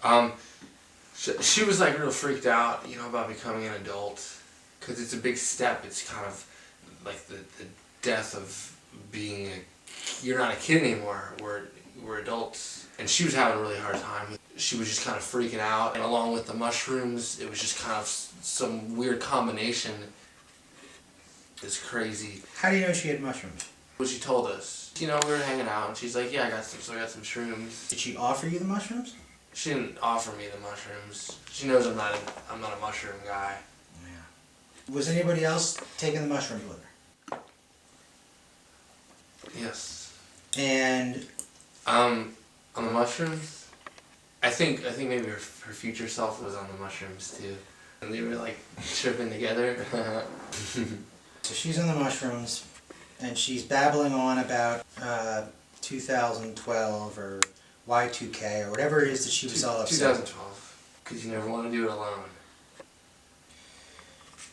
Um, she was like real freaked out, about becoming an adult, because it's a big step. It's kind of like the death of being you're not a kid anymore. We're adults, and she was having a really hard time. She was just kind of freaking out, and along with the mushrooms, it was just kind of some weird combination. It's crazy. How do you know she had mushrooms? Well, she told us. We were hanging out, and she's like, "Yeah, I got some shrooms." Did she offer you the mushrooms? She didn't offer me the mushrooms. She knows I'm not a mushroom guy. Yeah. Was anybody else taking the mushrooms with her? Yes. And on the mushrooms, I think maybe her future self was on the mushrooms too, and they were like tripping together. so she's on the mushrooms, and she's babbling on about 2012 or Y2K or whatever it is that she was all upset. 2012, because you never want to do it alone.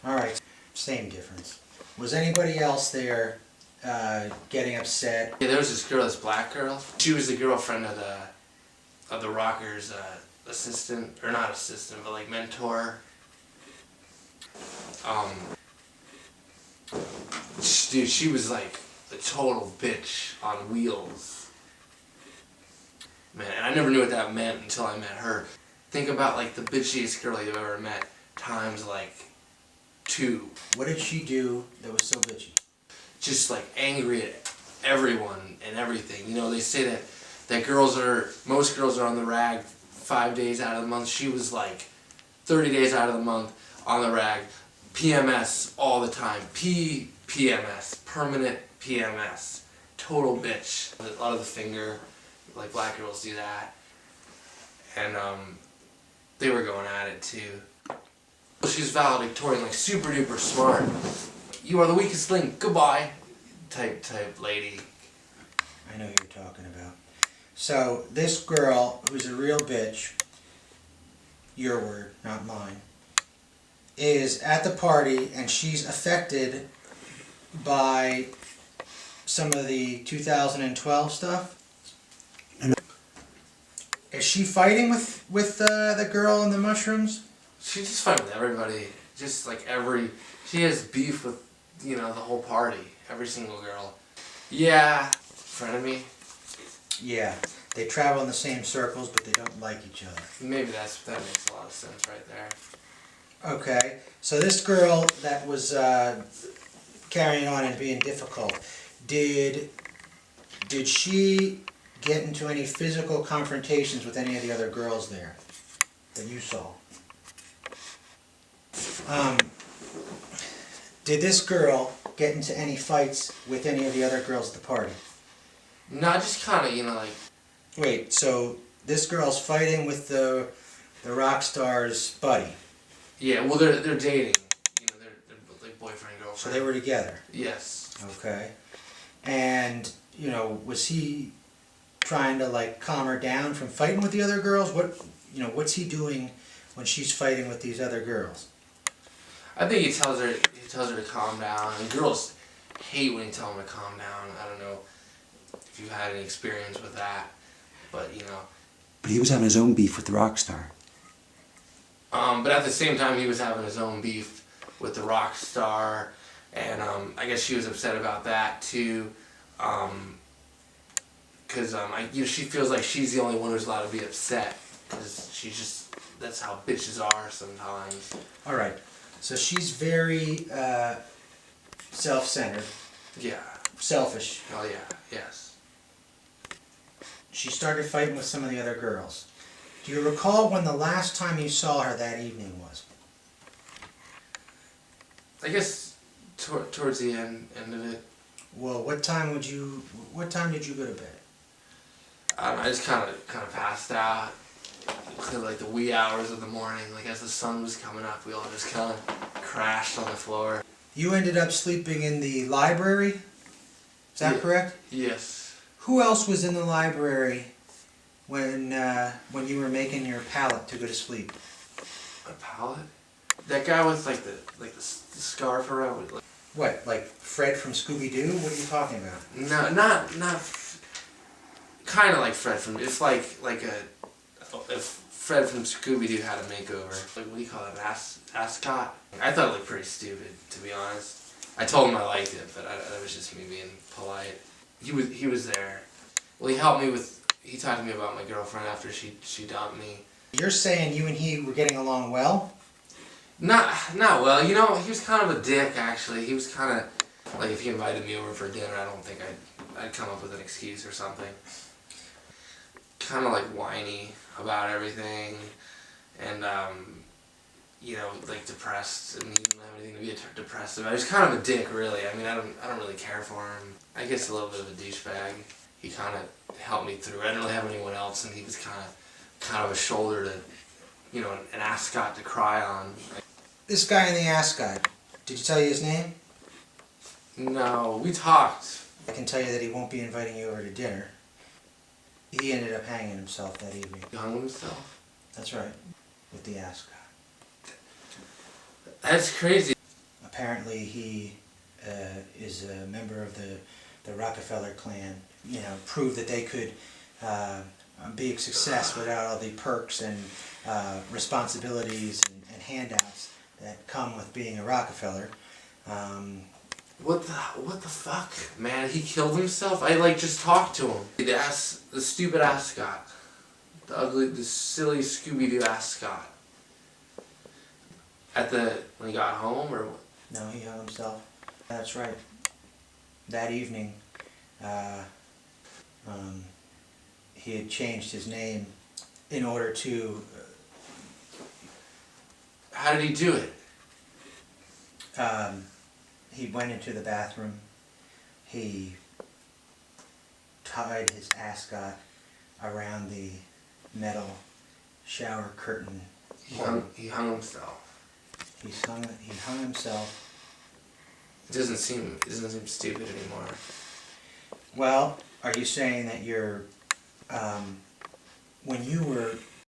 Alright, same difference. Was anybody else there getting upset? Yeah, there was this girl, this black girl. She was the girlfriend of the rocker's assistant, or not assistant, but like mentor. Dude, she was like a total bitch on wheels. Man, and I never knew what that meant until I met her. Think about like the bitchiest girl you've ever met times like 2. What did she do that was so bitchy? Just like angry at everyone and everything. They say that most girls are on the rag 5 days out of the month. She was like 30 days out of the month on the rag. PMS all the time. PMS. Permanent PMS. Total bitch. A lot of the finger. Like black girls do that. And they were going at it too. She's valedictorian, like super duper smart. You are the weakest link, goodbye type lady. I know who you're talking about. So this girl, who's a real bitch, your word, not mine, is at the party, and she's affected by some of the 2012 stuff. Is she fighting with the girl and the mushrooms? She's just fighting with everybody. Just like she has beef with, the whole party. Every single girl. Yeah. Frenemy. Yeah. They travel in the same circles, but they don't like each other. Maybe that makes a lot of sense right there. Okay. So this girl that was carrying on and being difficult, did she get into any physical confrontations with any of the other girls there that you saw? Did this girl get into any fights with any of the other girls at the party? No, just kind of, like... Wait, so this girl's fighting with the rock star's buddy? Yeah, well, they're dating. They're like boyfriend and girlfriend. So they were together? Yes. Okay. And, was he trying to like calm her down from fighting with the other girls? What's he doing when she's fighting with these other girls? I think he tells her to calm down, and girls hate when you tell them to calm down. I don't know if you've had any experience with that, but But he was having his own beef with the rock star. But at the same time, he was having his own beef with the rock star, and I guess she was upset about that too. Because she feels like she's the only one who's allowed to be upset, because that's how bitches are sometimes. All right, so she's very self-centered. Yeah. Selfish. Oh yeah. Yes. She started fighting with some of the other girls. Do you recall when the last time you saw her that evening was? I guess towards the end of it. Well, what time did you go to bed? I just kind of passed out. Like the wee hours of the morning, like as the sun was coming up, we all just kind of crashed on the floor. You ended up sleeping in the library? Is that correct? Yes. Who else was in the library when you were making your pallet to go to sleep? A pallet? That guy with like the scarf around. What, like Fred from Scooby-Doo? What are you talking about? No, not kind of like Fred from. It's like a Fred from Scooby-Doo had a makeover. Like, what do you call it, ascot? I thought it looked pretty stupid, to be honest. I told him I liked it, but that was just me being polite. He was there. Well, he helped me with, he talked to me about my girlfriend after she dumped me. You're saying you and he were getting along well? Not well, you know, he was kind of a dick, actually. He was kind of, like, if he invited me over for dinner, I don't think I'd come up with an excuse or something. Kind of like whiny about everything, and you know, like depressed, and he didn't have anything to be depressed about. He was kind of a dick, really. I mean, I don't really care for him. I guess a little bit of a douchebag. He kind of helped me through. I didn't really have anyone else, and he was kind of a shoulder to, you know, an ascot to cry on. This guy in the ascot, did he tell you his name? No, we talked. I can tell you that he won't be inviting you over to dinner. He ended up hanging himself that evening. He hung himself? That's right, with the ascot. That's crazy. Apparently he is a member of the Rockefeller clan. You know, proved that they could be a success without all the perks and responsibilities and handouts that come with being a Rockefeller. What the fuck, man? He killed himself? I like just talked to him. The stupid ascot. The silly Scooby-Doo ascot. When he got home, or what? No, he hung himself. That's right. That evening, he had changed his name in order to... How did he do it? He went into the bathroom. He tied his ascot around the metal shower curtain. He hung himself. He hung himself. It doesn't seem stupid anymore. Well, are you saying that you're, when you were